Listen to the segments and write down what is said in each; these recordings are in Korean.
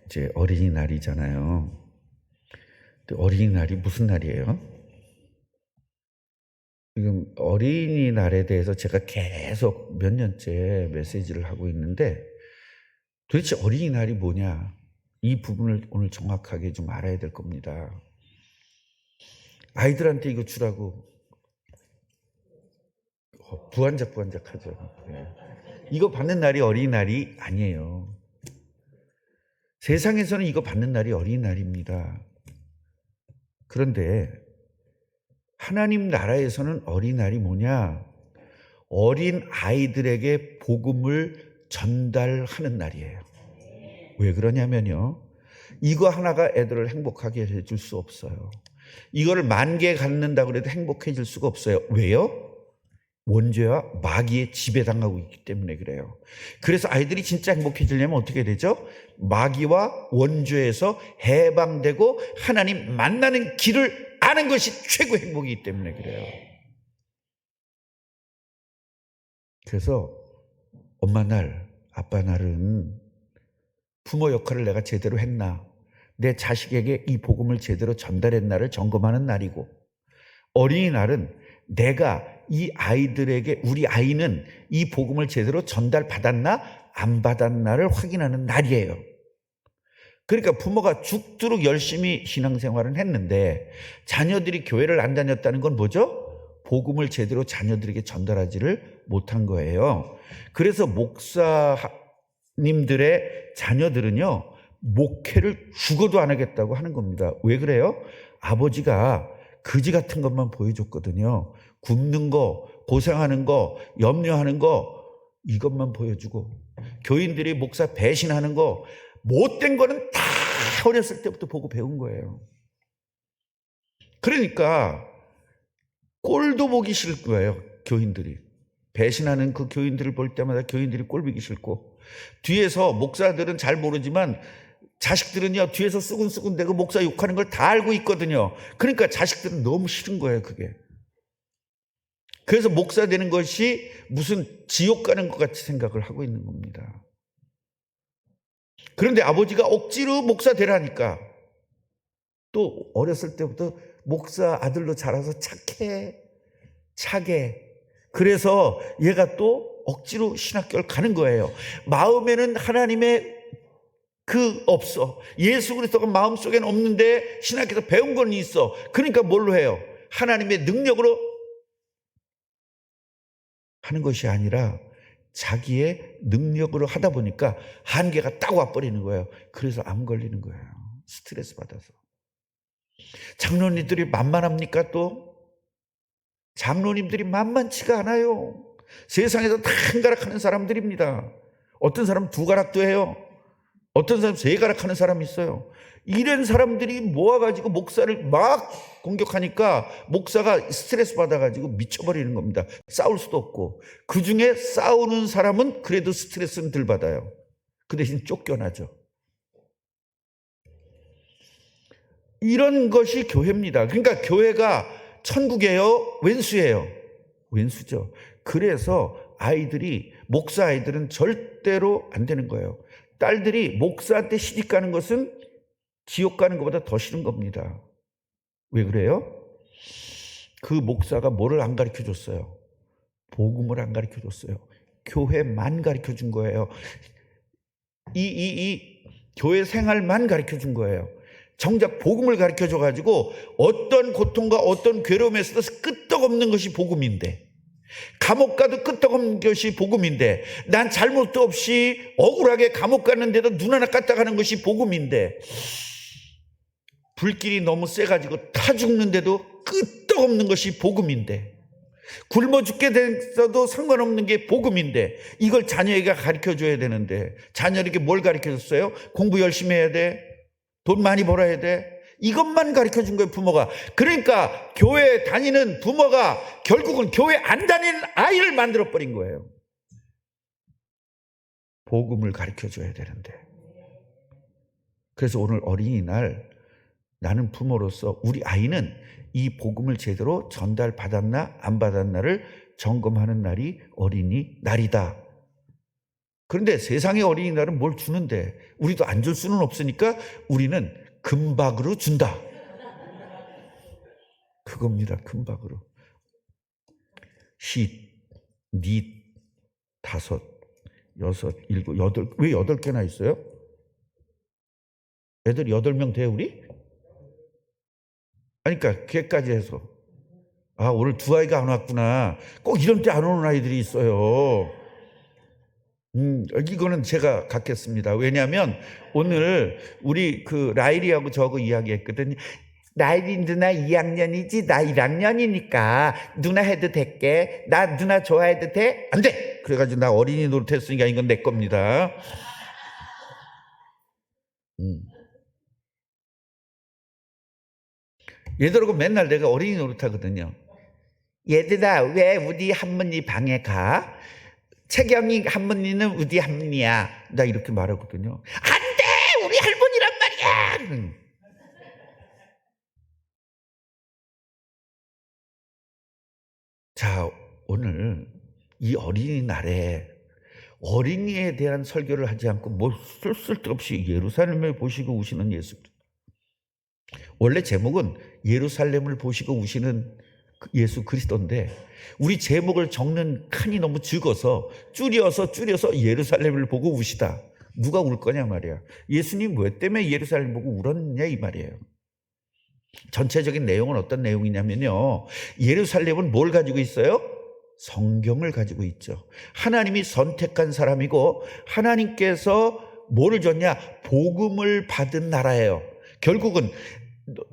이제 어린이날이잖아요. 근데 어린이날이 무슨 날이에요? 지금 어린이날에 대해서 제가 계속 몇 년째 메시지를 하고 있는데 도대체 어린이날이 뭐냐? 이 부분을 오늘 정확하게 좀 알아야 될 겁니다. 아이들한테 이거 주라고 부한작부한작하죠. 네. 이거 받는 날이 어린이날이 아니에요. 세상에서는 이거 받는 날이 어린이날입니다. 그런데 하나님 나라에서는 어린이날이 뭐냐? 어린 아이들에게 복음을 전달하는 날이에요. 왜 그러냐면요. 이거 하나가 애들을 행복하게 해줄 수 없어요. 이거를 10,000개 갖는다고 해도 행복해질 수가 없어요. 왜요? 원죄와 마귀의 지배당하고 있기 때문에 그래요. 그래서 아이들이 진짜 행복해지려면 어떻게 되죠? 마귀와 원죄에서 해방되고 하나님 만나는 길을 아는 것이 최고 행복이기 때문에 그래요. 그래서 엄마 날, 아빠 날은 부모 역할을 내가 제대로 했나, 내 자식에게 이 복음을 제대로 전달했나를 점검하는 날이고, 어린이날은 내가 이 아이들에게, 우리 아이는 이 복음을 제대로 전달받았나 안 받았나를 확인하는 날이에요. 그러니까 부모가 죽도록 열심히 신앙생활을 했는데 자녀들이 교회를 안 다녔다는 건 뭐죠? 복음을 제대로 자녀들에게 전달하지를 못한 거예요. 그래서 목사님들의 자녀들은요, 목회를 죽어도 안 하겠다고 하는 겁니다. 왜 그래요? 아버지가 거지 같은 것만 보여줬거든요. 굶는 거, 고생하는 거, 염려하는 거, 이것만 보여주고, 교인들이 목사 배신하는 거, 못된 거는 다 어렸을 때부터 보고 배운 거예요. 그러니까 꼴도 보기 싫을 거예요. 교인들이 배신하는 그 교인들을 볼 때마다 교인들이 꼴보기 싫고, 뒤에서 목사들은 잘 모르지만 자식들은요, 뒤에서 쓰군쓰군대고 목사 욕하는 걸 다 알고 있거든요. 그러니까 자식들은 너무 싫은 거예요, 그게. 그래서 목사 되는 것이 무슨 지옥 가는 것 같이 생각을 하고 있는 겁니다. 그런데 아버지가 억지로 목사 되라니까, 또 어렸을 때부터 목사 아들로 자라서 착해. 그래서 얘가 또 억지로 신학교를 가는 거예요. 마음에는 하나님의 없어. 예수 그리스도가 마음속에는 없는데 신학교에서 배운 건 있어. 그러니까 뭘로 해요? 하나님의 능력으로 하는 것이 아니라 자기의 능력으로 하다 보니까 한계가 딱 와버리는 거예요. 그래서 암 걸리는 거예요. 스트레스 받아서. 장로님들이 만만합니까? 또 장로님들이 만만치가 않아요. 세상에서 다 한가락하는 사람들입니다. 어떤 사람 2가락도 해요. 어떤 사람 3가락 하는 사람이 있어요. 이런 사람들이 모아가지고 목사를 막 공격하니까 목사가 스트레스 받아가지고 미쳐버리는 겁니다. 싸울 수도 없고. 그 중에 싸우는 사람은 그래도 스트레스는 덜 받아요. 그 대신 쫓겨나죠. 이런 것이 교회입니다. 그러니까 교회가 천국이에요? 왼수예요? 왼수죠. 그래서 목사 아이들은 절대로 안 되는 거예요. 딸들이 목사한테 시집 가는 것은 지옥 가는 것보다 더 싫은 겁니다. 왜 그래요? 그 목사가 뭐를 안 가르쳐줬어요? 복음을 안 가르쳐줬어요. 교회만 가르쳐준 거예요. 교회 생활만 가르쳐준 거예요. 정작 복음을 가르쳐줘가지고 어떤 고통과 어떤 괴로움에서도 끄떡없는 것이 복음인데, 감옥 가도 끄떡없는 것이 복음인데, 난 잘못도 없이 억울하게 감옥 갔는데도 눈 하나 까딱하는 것이 복음인데, 불길이 너무 세가지고 타 죽는데도 끄떡없는 것이 복음인데, 굶어 죽게 됐어도 상관없는 게 복음인데, 이걸 자녀에게 가르쳐줘야 되는데 자녀에게 뭘 가르쳐줬어요? 공부 열심히 해야 돼, 돈 많이 벌어야 돼, 이것만 가르쳐준 거예요, 부모가. 그러니까 교회 다니는 부모가 결국은 교회 안 다니는 아이를 만들어버린 거예요. 복음을 가르쳐줘야 되는데. 그래서 오늘 어린이날, 나는 부모로서 우리 아이는 이 복음을 제대로 전달받았나 안 받았나를 점검하는 날이 어린이날이다. 그런데 세상의 어린이날은 뭘 주는데 우리도 안 줄 수는 없으니까 우리는 금박으로 준다. 그겁니다. 금박으로. 시, 니, 다섯, 여섯, 일곱, 여덟. 왜 8개나 있어요? 애들 8명 돼 우리? 아니, 그러니까 걔까지 해서. 아, 오늘 2아이가 안 왔구나. 꼭 이런 때 안 오는 아이들이 있어요. 이거는 제가 갖겠습니다. 왜냐하면 오늘 우리 그 라일이하고 저하고 이야기했거든요. 라일이 누나 2학년이지 나 1학년이니까 누나 해도 될게. 나 누나 좋아해도 돼? 안 돼! 그래가지고 나 어린이 노릇했으니까 이건 내 겁니다. 얘들하고 맨날 내가 어린이 노릇하거든요. 얘들아, 왜 우리 할머니 방에 가? 채경이 할머니는 우리 할머니야. 나 이렇게 말하거든요. 안 돼! 우리 할머니란 말이야! 자, 오늘 이 어린이날에 어린이에 대한 설교를 하지 않고 뭐 쓸데없이 예루살렘을 보시고 우시는 예수. 원래 제목은 예루살렘을 보시고 우시는 예수 그리스도인데 우리 제목을 적는 칸이 너무 적어서 줄여서 예루살렘을 보고 우시다. 누가 울 거냐 말이야. 예수님 왜 때문에 예루살렘 보고 울었냐 이 말이에요. 전체적인 내용은 어떤 내용이냐면요. 예루살렘은 뭘 가지고 있어요? 성경을 가지고 있죠. 하나님이 선택한 사람이고 하나님께서 뭐를 줬냐? 복음을 받은 나라예요. 결국은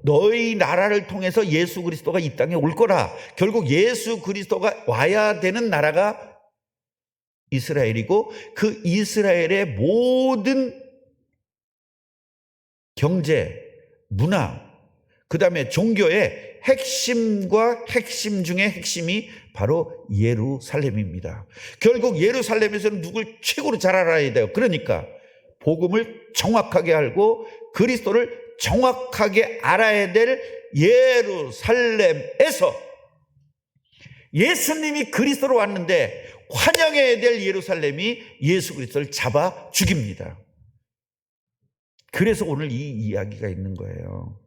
너희 나라를 통해서 예수 그리스도가 이 땅에 올 거라. 결국 예수 그리스도가 와야 되는 나라가 이스라엘이고 그 이스라엘의 모든 경제, 문화, 그 다음에 종교의 핵심과 핵심 중에 핵심이 바로 예루살렘입니다. 결국 예루살렘에서는 누굴 최고로 잘 알아야 돼요. 그러니까 복음을 정확하게 알고 그리스도를 정확하게 알아야 될 예루살렘에서 예수님이 그리스도로 왔는데 환영해야 될 예루살렘이 예수 그리스도를 잡아 죽입니다. 그래서 오늘 이 이야기가 있는 거예요.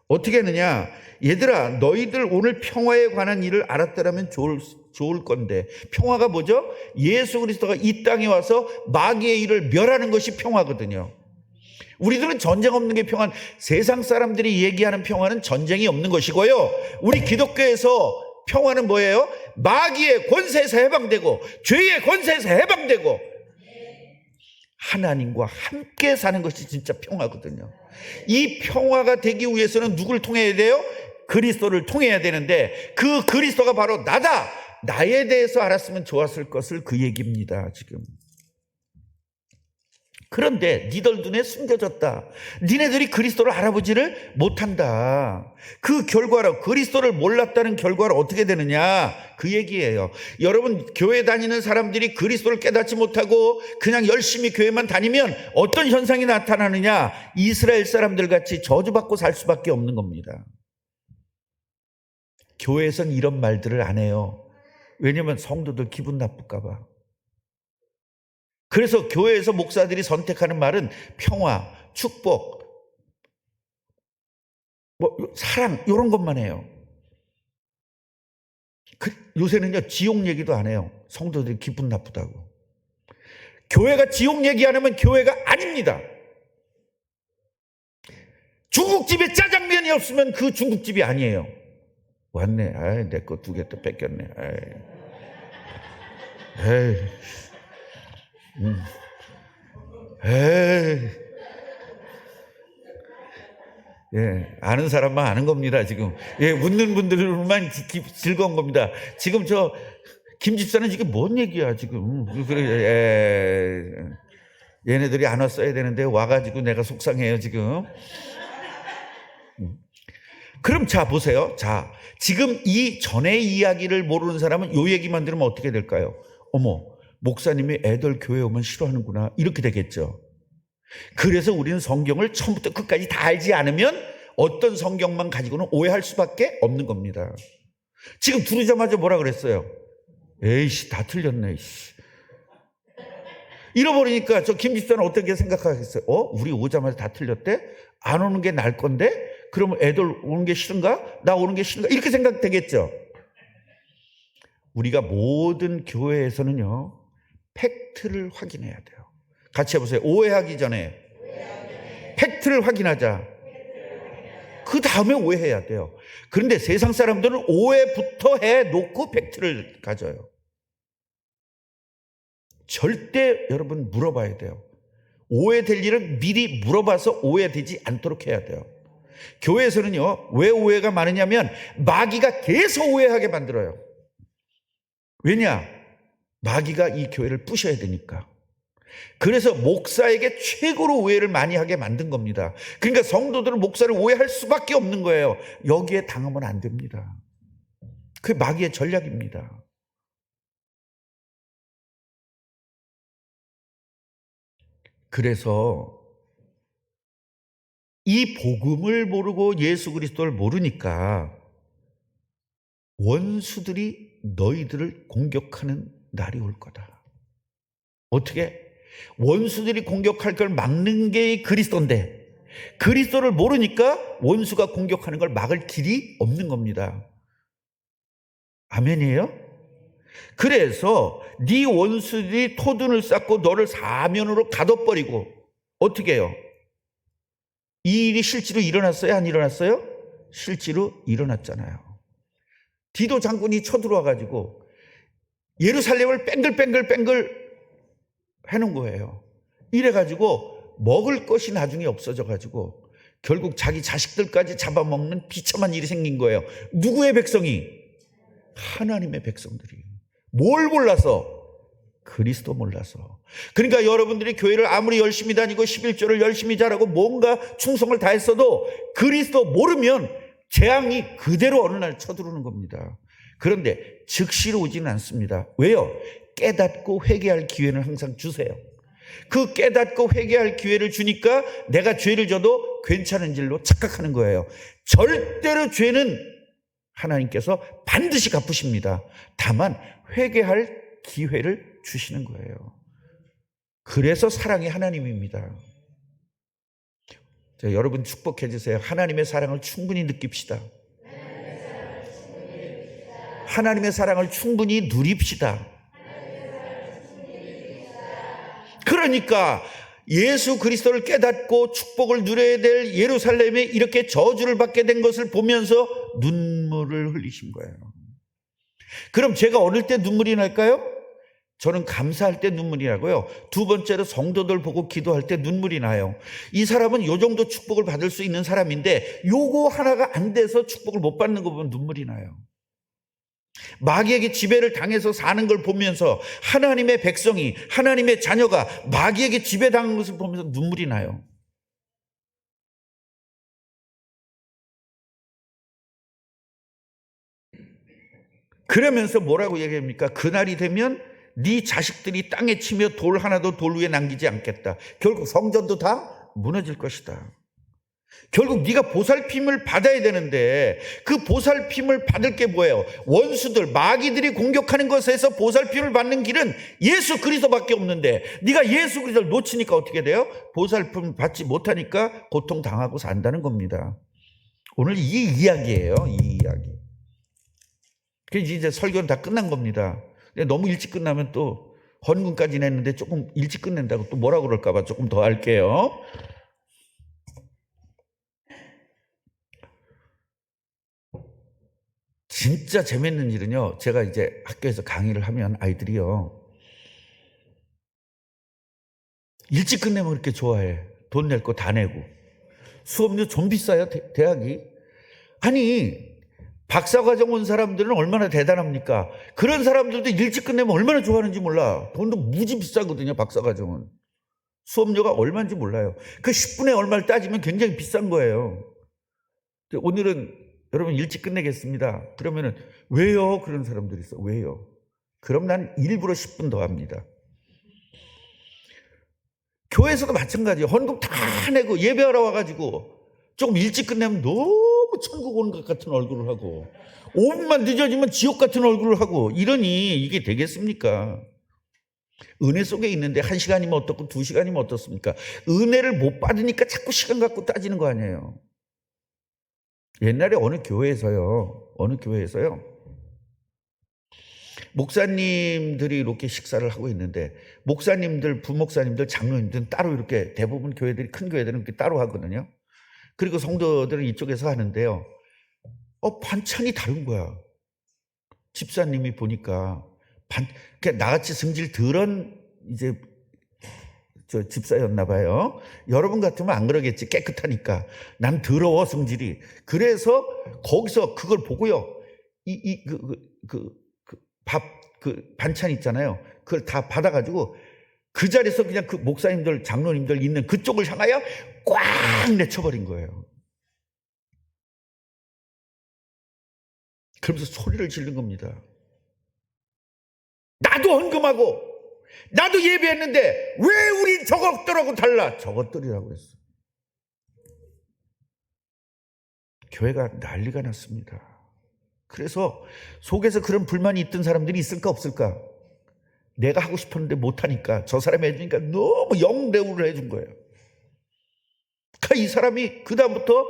어떻게 하느냐? 얘들아, 너희들 오늘 평화에 관한 일을 알았더라면 좋을 건데, 평화가 뭐죠? 예수 그리스도가 이 땅에 와서 마귀의 일을 멸하는 것이 평화거든요. 우리들은 전쟁 없는 게 평화. 세상 사람들이 얘기하는 평화는 전쟁이 없는 것이고요. 우리 기독교에서 평화는 뭐예요? 마귀의 권세에서 해방되고 죄의 권세에서 해방되고 하나님과 함께 사는 것이 진짜 평화거든요. 이 평화가 되기 위해서는 누굴 통해야 돼요? 그리스도를 통해야 되는데 그 그리스도가 바로 나다. 나에 대해서 알았으면 좋았을 것을 그 얘기입니다. 지금. 그런데 니들 눈에 숨겨졌다. 니네들이 그리스도를 알아보지를 못한다. 그 결과로 그리스도를 몰랐다는 결과로 어떻게 되느냐? 그 얘기예요. 여러분, 교회 다니는 사람들이 그리스도를 깨닫지 못하고 그냥 열심히 교회만 다니면 어떤 현상이 나타나느냐? 이스라엘 사람들 같이 저주받고 살 수밖에 없는 겁니다. 교회에선 이런 말들을 안 해요. 왜냐하면 성도들 기분 나쁠까 봐. 그래서 교회에서 목사들이 선택하는 말은 평화, 축복, 사랑 이런 것만 해요. 요새는요 지옥 얘기도 안 해요. 성도들이 기분 나쁘다고. 교회가 지옥 얘기 안 하면 교회가 아닙니다. 중국집에 짜장면이 없으면 그 중국집이 아니에요. 왔네. 아이, 내 거 2개 또 뺏겼네. 에이. 예, 아는 사람만 아는 겁니다, 지금. 예, 웃는 분들만 즐거운 겁니다. 지금 김 집사는 지금 뭔 얘기야, 지금. 얘네들이 안 왔어야 되는데 와가지고 내가 속상해요, 지금. 그럼 자, 보세요. 자, 지금 이 전의 이야기를 모르는 사람은 요 얘기만 들으면 어떻게 될까요? 어머, 목사님이 애들 교회 오면 싫어하는구나. 이렇게 되겠죠. 그래서 우리는 성경을 처음부터 끝까지 다 알지 않으면 어떤 성경만 가지고는 오해할 수밖에 없는 겁니다. 지금 들으자마자 뭐라 그랬어요? 에이씨, 다 틀렸네. 잃어버리니까 저 김 집사는 어떻게 생각하겠어요? 우리 오자마자 다 틀렸대? 안 오는 게 나을 건데? 그러면 애들 오는 게 싫은가? 나 오는 게 싫은가? 이렇게 생각되겠죠. 우리가 모든 교회에서는요, 팩트를 확인해야 돼요. 같이 해보세요. 오해하기 전에 팩트를 확인하자. 그 다음에 오해해야 돼요. 그런데 세상 사람들은 오해부터 해놓고 팩트를 가져요. 절대 여러분 물어봐야 돼요. 오해될 일은 미리 물어봐서 오해되지 않도록 해야 돼요. 교회에서는요, 왜 오해가 많으냐면 마귀가 계속 오해하게 만들어요. 왜냐? 마귀가 이 교회를 부셔야 되니까. 그래서 목사에게 최고로 오해를 많이 하게 만든 겁니다. 그러니까 성도들은 목사를 오해할 수밖에 없는 거예요. 여기에 당하면 안 됩니다. 그게 마귀의 전략입니다. 그래서 이 복음을 모르고 예수 그리스도를 모르니까 원수들이 너희들을 공격하는 날이 올 거다. 어떻게? 원수들이 공격할 걸 막는 게 그리스도인데 그리스도를 모르니까 원수가 공격하는 걸 막을 길이 없는 겁니다. 아멘이에요? 그래서 네 원수들이 토둔을 쌓고 너를 사면으로 가둬버리고 어떻게 해요? 이 일이 실제로 일어났어요? 안 일어났어요? 실제로 일어났잖아요. 디도 장군이 쳐들어와가지고 예루살렘을 뺑글뺑글 해놓은 거예요. 이래가지고 먹을 것이 나중에 없어져가지고 결국 자기 자식들까지 잡아먹는 비참한 일이 생긴 거예요. 누구의 백성이? 하나님의 백성들이. 뭘 몰라서? 그리스도 몰라서. 그러니까 여러분들이 교회를 아무리 열심히 다니고 11조를 열심히 잘하고 뭔가 충성을 다했어도 그리스도 모르면 재앙이 그대로 어느 날 쳐들어오는 겁니다. 그런데 즉시로 오지는 않습니다. 왜요? 깨닫고 회개할 기회는 항상 주세요. 그 깨닫고 회개할 기회를 주니까 내가 죄를 져도 괜찮은 일로 착각하는 거예요. 절대로 죄는 하나님께서 반드시 갚으십니다. 다만 회개할 기회를 주시는 거예요. 그래서 사랑이 하나님입니다. 자, 여러분 축복해 주세요. 하나님의 사랑을 충분히 느낍시다. 하나님의 사랑을 충분히 누립시다. 그러니까 예수 그리스도를 깨닫고 축복을 누려야 될 예루살렘에 이렇게 저주를 받게 된 것을 보면서 눈물을 흘리신 거예요. 그럼 제가 어릴 때 눈물이 날까요? 저는 감사할 때 눈물이 나고요. 두 번째로 성도들 보고 기도할 때 눈물이 나요. 이 사람은 요 정도 축복을 받을 수 있는 사람인데 요거 하나가 안 돼서 축복을 못 받는 거 보면 눈물이 나요. 마귀에게 지배를 당해서 사는 걸 보면서 하나님의 백성이, 하나님의 자녀가 마귀에게 지배당한 것을 보면서 눈물이 나요. 그러면서 뭐라고 얘기합니까? 그날이 되면 네 자식들이 땅에 치며 돌 하나도 돌 위에 남기지 않겠다. 결국 성전도 다 무너질 것이다. 결국 네가 보살핌을 받아야 되는데 그 보살핌을 받을 게 뭐예요? 원수들, 마귀들이 공격하는 것에서 보살핌을 받는 길은 예수 그리스도밖에 없는데 네가 예수 그리스도를 놓치니까 어떻게 돼요? 보살핌 받지 못하니까 고통당하고 산다는 겁니다. 오늘 이 이야기예요. 이 이야기. 그래서 이제 설교는 다 끝난 겁니다. 너무 일찍 끝나면 또 헌금까지 냈는데 조금 일찍 끝낸다고 또 뭐라 그럴까 봐 조금 더 할게요. 진짜 재밌는 일은요, 제가 이제 학교에서 강의를 하면 아이들이요, 일찍 끝내면 그렇게 좋아해. 돈 낼 거 다 내고. 수업료 좀 비싸요, 대학이. 아니, 박사과정 온 사람들은 얼마나 대단합니까? 그런 사람들도 일찍 끝내면 얼마나 좋아하는지 몰라. 돈도 무지 비싸거든요, 박사과정은. 수업료가 얼마인지 몰라요. 그 10분의 얼마를 따지면 굉장히 비싼 거예요. 오늘은 여러분 일찍 끝내겠습니다. 그러면은 왜요? 그런 사람들이 있어. 왜요? 그럼 난 일부러 10분 더 합니다. 교회에서도 마찬가지예요. 헌금 다 내고 예배하러 와가지고 조금 일찍 끝내면 너무 천국 오는 것 같은 얼굴을 하고 5분만 늦어지면 지옥 같은 얼굴을 하고 이러니 이게 되겠습니까? 은혜 속에 있는데 1시간이면 어떻고 2시간이면 어떻습니까? 은혜를 못 받으니까 자꾸 시간 갖고 따지는 거 아니에요. 옛날에 어느 교회에서요. 목사님들이 이렇게 식사를 하고 있는데 목사님들, 부목사님들, 장로님들은 따로 이렇게 대부분 교회들이 큰 교회들은 이렇게 따로 하거든요. 그리고 성도들은 이쪽에서 하는데요. 반찬이 다른 거야. 집사님이 보니까 그러니까 나같이 성질 덜한 이제 저 집사였나 봐요. 여러분 같으면 안 그러겠지. 깨끗하니까. 난 더러워 성질이. 그래서 거기서 그걸 보고요. 그 반찬 있잖아요. 그걸 다 받아가지고 그 자리에서 그냥 그 목사님들, 장로님들 있는 그쪽을 향하여 꽉 내쳐버린 거예요. 그러면서 소리를 지른 겁니다. 나도 헌금하고 나도 예배했는데 왜 우리 저것들하고 달라? 저것들이라고 그랬어. 교회가 난리가 났습니다. 그래서 속에서 그런 불만이 있던 사람들이 있을까 없을까? 내가 하고 싶었는데 못하니까 저 사람이 해주니까 너무 영대우를 해준 거예요. 그러니까 이 사람이 그 다음부터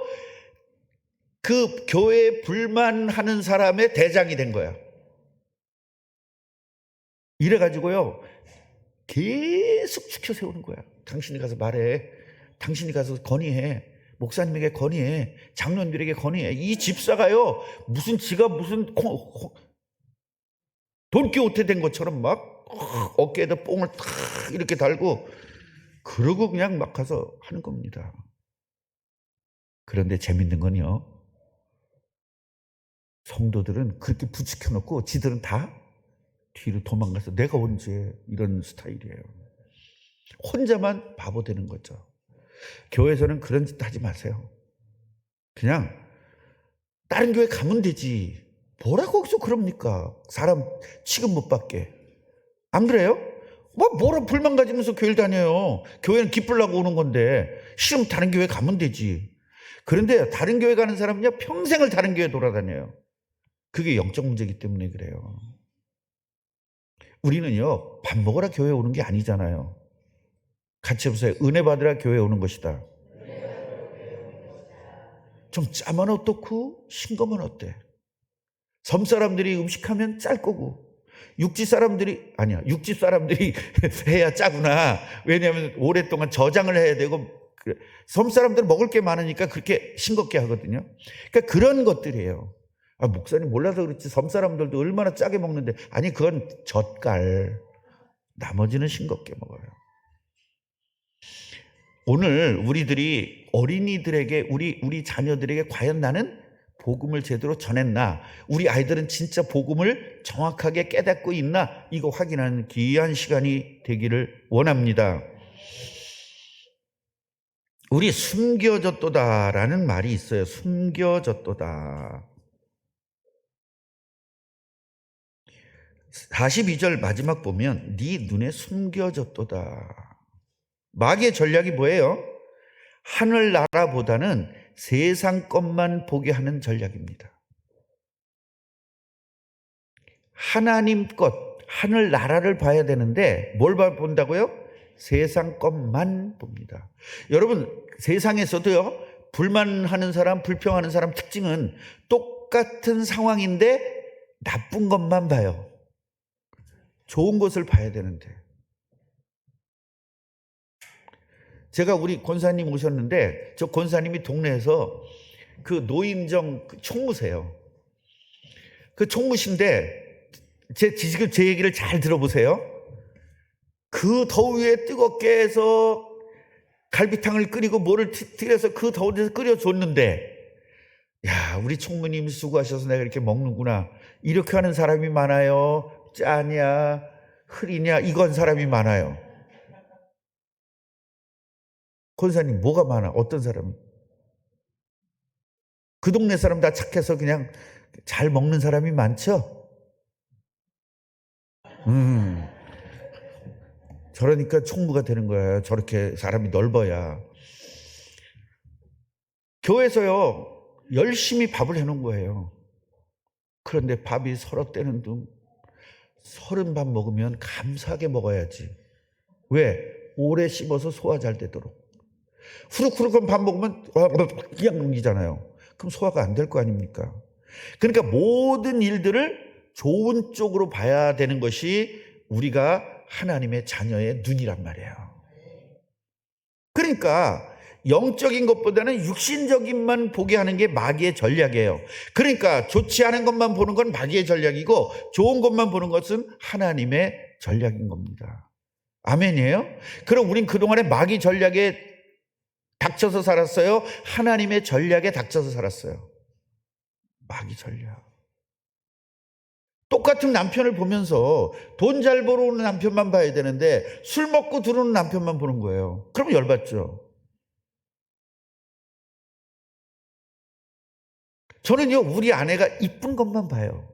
그 교회에 불만하는 사람의 대장이 된 거야. 이래가지고요 계속 추켜 세우는 거야. 당신이 가서 말해. 당신이 가서 건의해. 목사님에게 건의해. 장로님들에게 건의해. 이 집사가요 무슨 지가 무슨 돈키호테 된 것처럼 막 어깨에다 뽕을 탁 이렇게 달고 그러고 그냥 막 가서 하는 겁니다. 그런데 재밌는 건요, 성도들은 그렇게 부추겨 놓고 지들은 다 뒤로 도망가서 내가 언제 이런 스타일이에요. 혼자만 바보 되는 거죠. 교회에서는 그런 짓 하지 마세요. 그냥 다른 교회 가면 되지. 뭐라 거기서 그럽니까? 사람 취급 못 받게. 안 그래요? 뭐라 불만 가지면서 교회를 다녀요. 교회는 기쁘려고 오는 건데 싫으면 다른 교회 가면 되지. 그런데 다른 교회 가는 사람은요 평생을 다른 교회 돌아다녀요. 그게 영적 문제이기 때문에 그래요. 우리는요 밥 먹으라 교회 오는 게 아니잖아요. 같이 해보세요. 은혜 받으라 교회 오는 것이다. 좀 짜면 어떻고 싱거면 어때? 섬 사람들이 음식하면 짤 거고 육지 사람들이 해야 짜구나. 왜냐하면 오랫동안 저장을 해야 되고 섬 사람들은 먹을 게 많으니까 그렇게 싱겁게 하거든요. 그러니까 그런 것들이에요. 목사님 몰라서 그렇지 섬 사람들도 얼마나 짜게 먹는데. 아니 그건 젓갈. 나머지는 싱겁게 먹어요. 오늘 우리들이 어린이들에게 우리 자녀들에게 과연 나는 복음을 제대로 전했나? 우리 아이들은 진짜 복음을 정확하게 깨닫고 있나? 이거 확인하는 귀한 시간이 되기를 원합니다. 우리 숨겨졌도다라는 말이 있어요. 숨겨졌도다. 42절 마지막 보면 네 눈에 숨겨졌도다. 마귀의 전략이 뭐예요? 하늘나라보다는 세상 것만 보게 하는 전략입니다. 하나님 것, 하늘나라를 봐야 되는데 뭘 본다고요? 세상 것만 봅니다. 여러분 세상에서도요 불만하는 사람, 불평하는 사람 특징은 똑같은 상황인데 나쁜 것만 봐요. 좋은 것을 봐야 되는데. 제가 우리 권사님 오셨는데 저 권사님이 동네에서 그 노인정 총무세요. 그 총무신데 지금 제 얘기를 잘 들어보세요. 그 더위에 뜨겁게 해서 갈비탕을 끓이고 뭐를 튀겨서 그 더운 데서 끓여줬는데 야 우리 총무님 수고하셔서 내가 이렇게 먹는구나. 이렇게 하는 사람이 많아요. 짜냐 흐리냐 이건 사람이 많아요. 권사님 뭐가 많아? 어떤 사람이? 그 동네 사람 다 착해서 그냥 잘 먹는 사람이 많죠? 저러니까 총무가 되는 거예요. 저렇게 사람이 넓어야. 교회에서요 열심히 밥을 해놓은 거예요. 그런데 밥이 서럽대는 둥 30밥 먹으면 감사하게 먹어야지. 왜? 오래 씹어서 소화 잘 되도록. 후룩후룩한 밥 먹으면 그냥 넘기잖아요. 그럼 소화가 안 될 거 아닙니까? 그러니까 모든 일들을 좋은 쪽으로 봐야 되는 것이 우리가 하나님의 자녀의 눈이란 말이에요. 그러니까 영적인 것보다는 육신적인만 보게 하는 게 마귀의 전략이에요. 그러니까 좋지 않은 것만 보는 건 마귀의 전략이고 좋은 것만 보는 것은 하나님의 전략인 겁니다. 아멘이에요? 그럼 우린 그동안에 마귀 전략에 닥쳐서 살았어요? 하나님의 전략에 닥쳐서 살았어요? 마귀 전략. 똑같은 남편을 보면서 돈 잘 벌어오는 남편만 봐야 되는데 술 먹고 들어오는 남편만 보는 거예요. 그러면 열받죠. 저는요, 우리 아내가 이쁜 것만 봐요.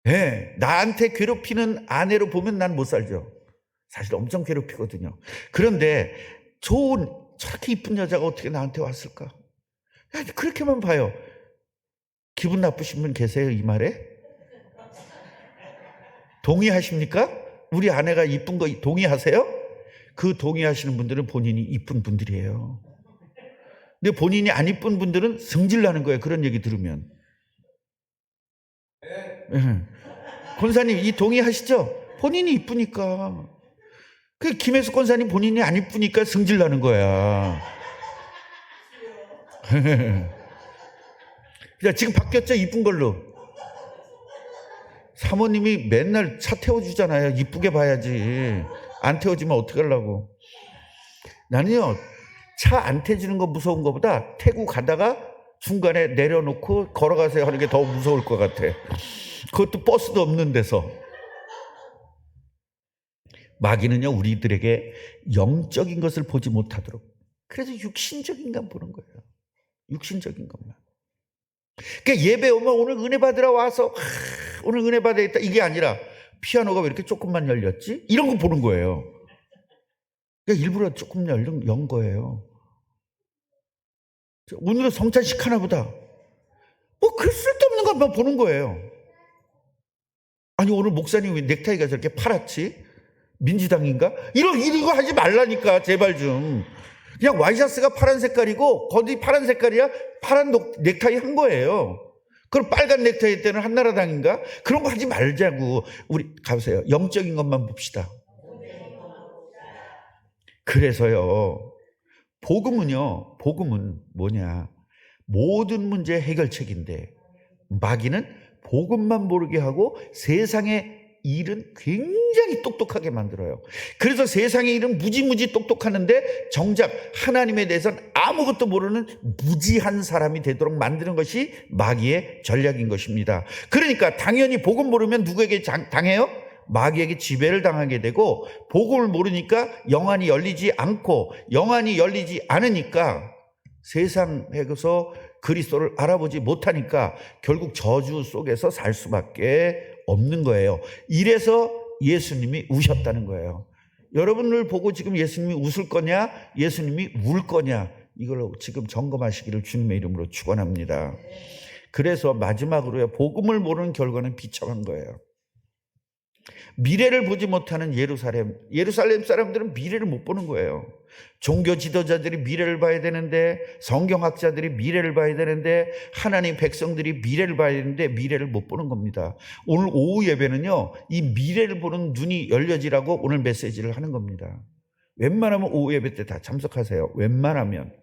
네, 나한테 괴롭히는 아내로 보면 난 못 살죠. 사실 엄청 괴롭히거든요. 그런데 저렇게 이쁜 여자가 어떻게 나한테 왔을까? 그렇게만 봐요. 기분 나쁘신 분 계세요, 이 말에? 동의하십니까? 우리 아내가 이쁜 거 동의하세요? 그 동의하시는 분들은 본인이 이쁜 분들이에요. 근데 본인이 안 이쁜 분들은 승질나는 거예요. 그런 얘기 들으면. 네. 권사님 이 동의하시죠? 본인이 이쁘니까. 그 김혜수 권사님 본인이 안 이쁘니까 승질나는 거야. 지금 바뀌었죠? 이쁜 걸로. 사모님이 맨날 차 태워주잖아요. 이쁘게 봐야지. 안 태워주면 어떡하려고. 나는요, 차 안 태워주는 거 무서운 것보다 태고 가다가 중간에 내려놓고 걸어가세요 하는 게 더 무서울 것 같아. 그것도 버스도 없는 데서. 마귀는요, 우리들에게 영적인 것을 보지 못하도록. 그래서 육신적인 것만 보는 거예요. 육신적인 것만. 그러니까 예배 오면 오늘 은혜 받으러 와서 오늘 은혜 받아야겠다 이게 아니라 피아노가 왜 이렇게 조금만 열렸지? 이런 거 보는 거예요. 그러니까 일부러 조금 연 거예요. 오늘은 성찬식 하나 보다. 그 쓸데없는 것만 보는 거예요. 아니 오늘 목사님 왜 넥타이가 저렇게 파랗지? 민주당인가? 이런 거 하지 말라니까 제발 좀. 그냥 와이셔츠가 파란 색깔이고 거기 파란 색깔이야 파란 넥타이 한 거예요. 그럼 빨간 넥타이 때는 한나라당인가? 그런 거 하지 말자고. 우리 가보세요. 영적인 것만 봅시다. 그래서요, 복음은 뭐냐? 모든 문제의 해결책인데 마귀는 복음만 모르게 하고 세상의 일은 굉장히 똑똑하게 만들어요. 그래서 세상의 일은 무지무지 똑똑하는데 정작 하나님에 대해서는 아무것도 모르는 무지한 사람이 되도록 만드는 것이 마귀의 전략인 것입니다. 그러니까 당연히 복음 모르면 누구에게 당해요? 마귀에게 지배를 당하게 되고, 복음을 모르니까 영안이 열리지 않고, 영안이 열리지 않으니까 세상에서 그리스도를 알아보지 못하니까 결국 저주 속에서 살 수밖에 없는 거예요. 이래서 예수님이 우셨다는 거예요. 여러분을 보고 지금 예수님이 웃을 거냐, 예수님이 울 거냐, 이걸 지금 점검하시기를 주님의 이름으로 축원합니다. 그래서 마지막으로요, 복음을 모르는 결과는 비참한 거예요. 미래를 보지 못하는 예루살렘 사람들은 미래를 못 보는 거예요. 종교 지도자들이 미래를 봐야 되는데, 성경학자들이 미래를 봐야 되는데, 하나님 백성들이 미래를 봐야 되는데 미래를 못 보는 겁니다. 오늘 오후 예배는요, 이 미래를 보는 눈이 열려지라고 오늘 메시지를 하는 겁니다. 웬만하면 오후 예배 때 다 참석하세요. 웬만하면.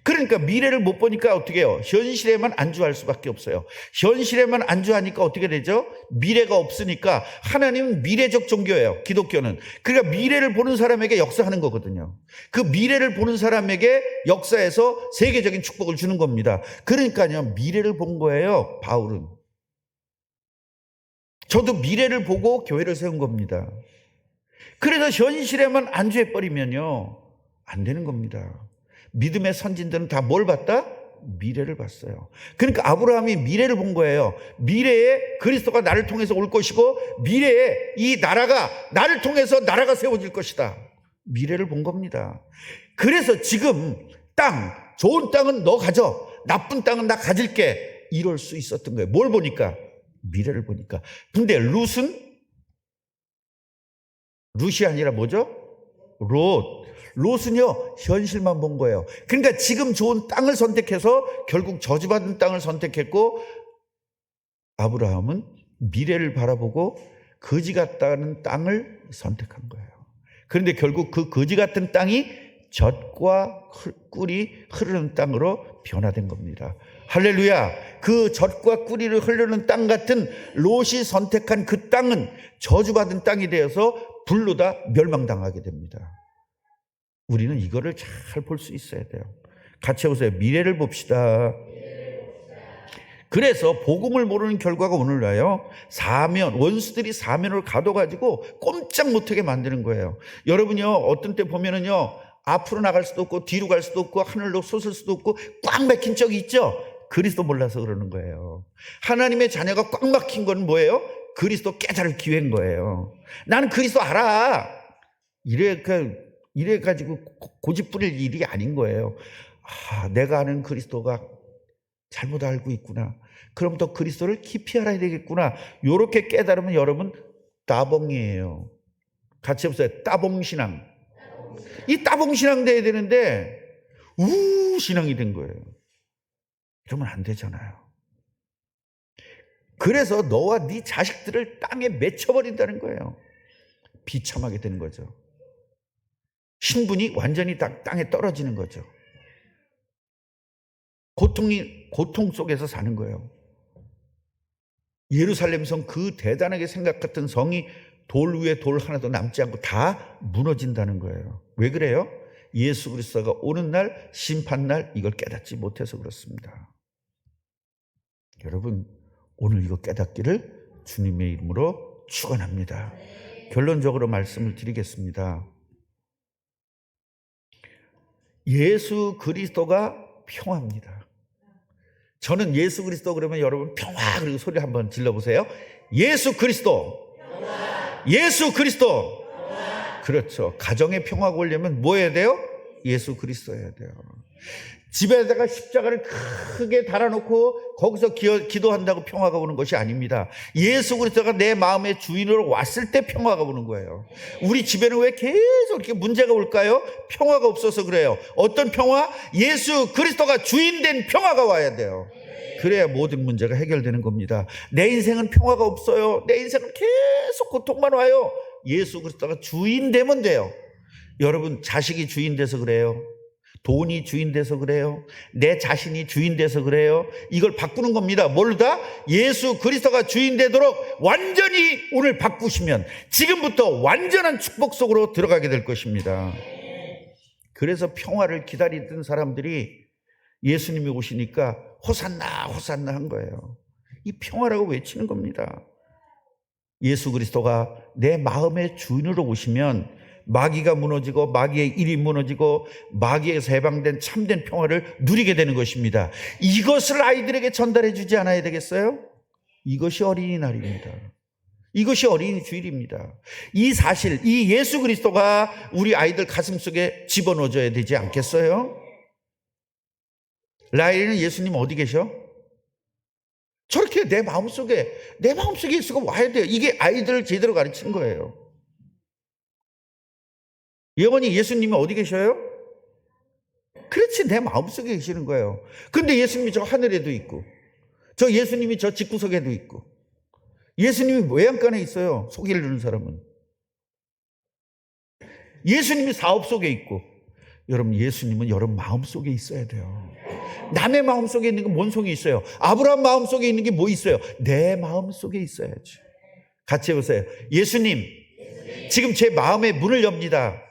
그러니까 미래를 못 보니까 어떻게 해요? 현실에만 안주할 수밖에 없어요. 현실에만 안주하니까 어떻게 되죠? 미래가 없으니까. 하나님은 미래적 종교예요, 기독교는. 그러니까 미래를 보는 사람에게 역사하는 거거든요. 그 미래를 보는 사람에게 역사에서 세계적인 축복을 주는 겁니다. 그러니까요, 미래를 본 거예요, 바울은. 저도 미래를 보고 교회를 세운 겁니다. 그래서 현실에만 안주해버리면요, 안 되는 겁니다. 믿음의 선진들은 다 뭘 봤다? 미래를 봤어요. 그러니까 아브라함이 미래를 본 거예요. 미래에 그리스도가 나를 통해서 올 것이고, 미래에 이 나라가 나를 통해서 나라가 세워질 것이다. 미래를 본 겁니다. 그래서 지금 좋은 땅은 너 가져, 나쁜 땅은 나 가질게, 이럴 수 있었던 거예요. 뭘 보니까? 미래를 보니까. 근데 룻이 아니라 뭐죠? 롯은요, 현실만 본 거예요. 그러니까 지금 좋은 땅을 선택해서 결국 저주받은 땅을 선택했고, 아브라함은 미래를 바라보고 거지 같다는 땅을 선택한 거예요. 그런데 결국 그 거지 같은 땅이 젖과 꿀이 흐르는 땅으로 변화된 겁니다. 할렐루야. 그 젖과 꿀이 흐르는 땅 같은 롯이 선택한 그 땅은 저주받은 땅이 되어서 불로 다 멸망당하게 됩니다. 우리는 이거를 잘 볼 수 있어야 돼요. 같이 해보세요. 미래를 봅시다. 그래서 복음을 모르는 결과가 오늘날요, 원수들이 사면을 가둬가지고 꼼짝 못하게 만드는 거예요. 여러분요, 어떤 때 보면은요, 앞으로 나갈 수도 없고 뒤로 갈 수도 없고 하늘로 솟을 수도 없고 꽉 막힌 적이 있죠. 그리스도 몰라서 그러는 거예요. 하나님의 자녀가 꽉 막힌 건 뭐예요? 그리스도 깨달을 기회인 거예요. 나는 그리스도 알아. 이래가지고 고집 부릴 일이 아닌 거예요. 내가 아는 그리스도가 잘못 알고 있구나. 그럼 더 그리스도를 깊이 알아야 되겠구나. 이렇게 깨달으면 여러분 따봉이에요. 같이 해보세요. 따봉신앙. 이 따봉신앙 돼야 되는데 우신앙이 된 거예요. 이러면 안 되잖아요. 그래서 너와 네 자식들을 땅에 맺혀버린다는 거예요. 비참하게 되는 거죠. 신분이 완전히 땅에 떨어지는 거죠. 고통 속에서 사는 거예요. 예루살렘 성, 그 대단하게 생각했던 성이 돌 위에 돌 하나도 남지 않고 다 무너진다는 거예요. 왜 그래요? 예수 그리스도가 오는 날, 심판날 이걸 깨닫지 못해서 그렇습니다. 여러분, 오늘 이거 깨닫기를 주님의 이름으로 축원합니다. 결론적으로 말씀을 드리겠습니다. 예수 그리스도가 평화입니다. 저는 예수 그리스도 그러면 여러분 평화, 그리고 소리 한번 질러보세요. 예수 그리스도. 평화. 예수 그리스도. 평화. 그렇죠. 가정의 평화가 오려면 뭐 해야 돼요? 예수 그리스도 해야 돼요. 집에다가 십자가를 크게 달아놓고 거기서 기도한다고 평화가 오는 것이 아닙니다. 예수 그리스도가 내 마음의 주인으로 왔을 때 평화가 오는 거예요. 우리 집에는 왜 계속 이렇게 문제가 올까요? 평화가 없어서 그래요. 어떤 평화? 예수 그리스도가 주인된 평화가 와야 돼요. 그래야 모든 문제가 해결되는 겁니다. 내 인생은 평화가 없어요. 내 인생은 계속 고통만 와요. 예수 그리스도가 주인 되면 돼요. 여러분, 자식이 주인 돼서 그래요. 돈이 주인 돼서 그래요. 내 자신이 주인 돼서 그래요. 이걸 바꾸는 겁니다. 뭘로 다? 예수 그리스도가 주인 되도록 완전히 오늘 바꾸시면 지금부터 완전한 축복 속으로 들어가게 될 것입니다. 그래서 평화를 기다리던 사람들이 예수님이 오시니까 호산나 호산나 한 거예요. 이 평화라고 외치는 겁니다. 예수 그리스도가 내 마음의 주인으로 오시면 마귀가 무너지고 마귀의 일이 무너지고 마귀에서 해방된 참된 평화를 누리게 되는 것입니다. 이것을 아이들에게 전달해 주지 않아야 되겠어요? 이것이 어린이날입니다. 이것이 어린이 주일입니다. 이 사실, 이 예수 그리스도가 우리 아이들 가슴속에 집어넣어줘야 되지 않겠어요? 라일이는 예수님 어디 계셔? 저렇게 내 마음속에 예수가 와야 돼요. 이게 아이들을 제대로 가르친 거예요. 영원히 예수님이 어디 계셔요? 그렇지, 내 마음속에 계시는 거예요. 근데 예수님이 저 하늘에도 있고, 저 예수님이 저 집구석에도 있고, 예수님이 외양간에 있어요. 속일 누는 사람은. 예수님이 사업 속에 있고, 여러분, 예수님은 여러분 마음속에 있어야 돼요. 남의 마음속에 있는 건 뭔 속에 있어요? 아브라함 마음속에 있는 게 뭐 있어요? 내 마음속에 있어야지. 같이 해보세요. 예수님, 지금 제 마음의 문을 엽니다.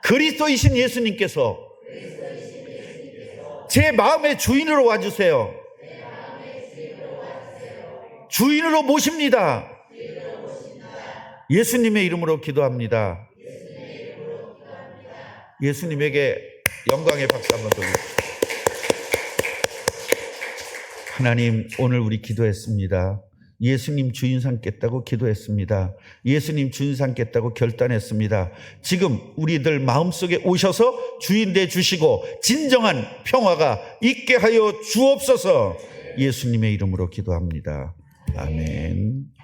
그리스도이신 예수님께서 제 마음의 주인으로 와주세요. 주인으로 모십니다. 예수님의 이름으로 기도합니다. 예수님에게 영광의 박수 한번 드립니다. 하나님, 오늘 우리 기도했습니다. 예수님 주인 삼겠다고 기도했습니다. 예수님 주인 삼겠다고 결단했습니다. 지금 우리들 마음속에 오셔서 주인 돼 주시고 진정한 평화가 있게 하여 주옵소서. 예수님의 이름으로 기도합니다. 아멘.